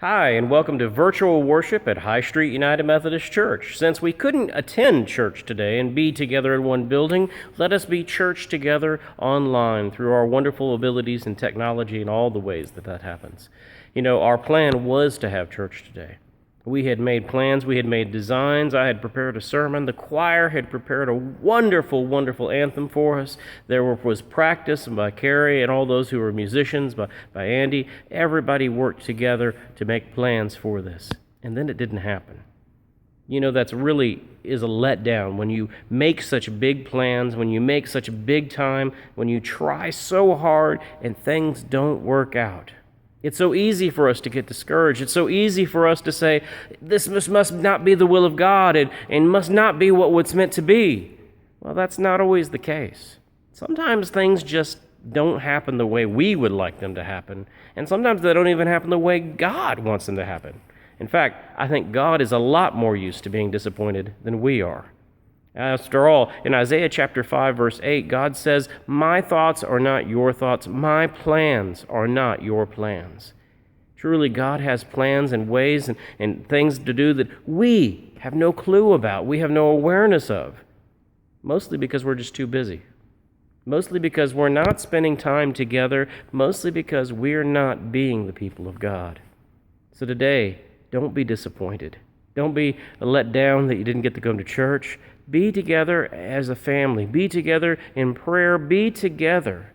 Hi, and welcome to virtual worship at High Street United Methodist Church. Since we couldn't attend church today and be together in one building, let us be church together online through our wonderful abilities in technology and all the ways that happens. You know, our plan was to have church today. We had made plans, we had made designs, I had prepared a sermon, the choir had prepared a wonderful, wonderful anthem for us. There was practice by Carrie and all those who were musicians, by Andy. Everybody worked together to make plans for this. And then it didn't happen. You know, that's really is a letdown when you make such big plans, when you make such a big time, when you try so hard and things don't work out. It's so easy for us to get discouraged. It's so easy for us to say, this must not be the will of God and must not be what it's meant to be. Well, that's not always the case. Sometimes things just don't happen the way we would like them to happen, and sometimes they don't even happen the way God wants them to happen. In fact, I think God is a lot more used to being disappointed than we are. After all, in Isaiah chapter 5, verse 8, God says, "My thoughts are not your thoughts. My plans are not your plans." Truly, God has plans and ways and things to do that we have no clue about, we have no awareness of, mostly because we're just too busy, mostly because we're not spending time together, mostly because we're not being the people of God. So today, don't be disappointed. Don't be let down that you didn't get to go to church. Be together as a family. Be together in prayer. Be together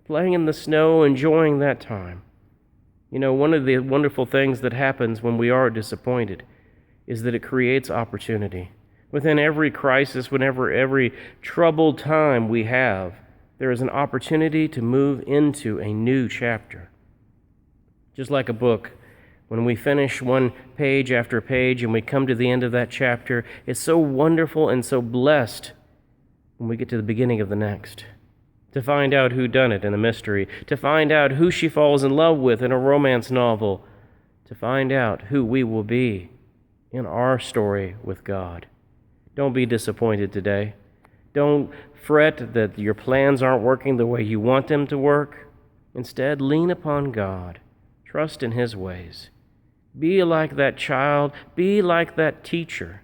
playing in the snow, enjoying that time. You know, one of the wonderful things that happens when we are disappointed is that it creates opportunity. Within every crisis, whenever every troubled time we have, there is an opportunity to move into a new chapter. Just like a book. When we finish one page after page and we come to the end of that chapter, it's so wonderful and so blessed when we get to the beginning of the next. To find out who done it in a mystery, to find out who she falls in love with in a romance novel, to find out who we will be in our story with God. Don't be disappointed today. Don't fret that your plans aren't working the way you want them to work. Instead, lean upon God. Trust in His ways. Be like that child. Be like that teacher.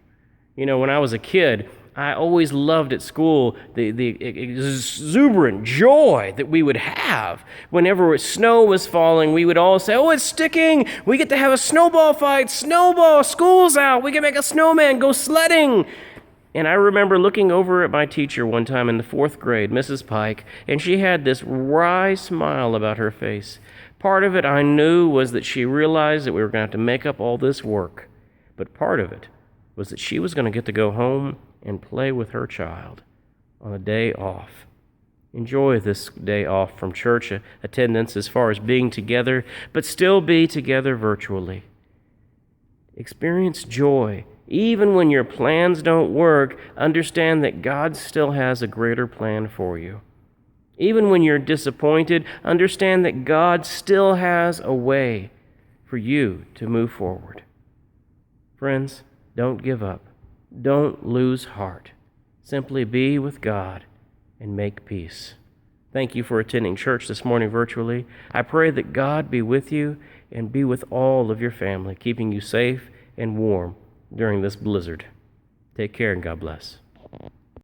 You know, when I was a kid, I always loved at school the exuberant joy that we would have. Whenever snow was falling, we would all say, "Oh, it's sticking. We get to have a snowball fight. Snowball, school's out. We can make a snowman, go sledding." And I remember looking over at my teacher one time in the 4th grade, Mrs. Pike, and she had this wry smile about her face. Part of it I knew was that she realized that we were going to have to make up all this work. But part of it was that she was going to get to go home and play with her child on a day off. Enjoy this day off from church attendance as far as being together, but still be together virtually. Experience joy. Even when your plans don't work, understand that God still has a greater plan for you. Even when you're disappointed, understand that God still has a way for you to move forward. Friends, don't give up. Don't lose heart. Simply be with God and make peace. Thank you for attending church this morning virtually. I pray that God be with you and be with all of your family, keeping you safe and warm during this blizzard. Take care and God bless.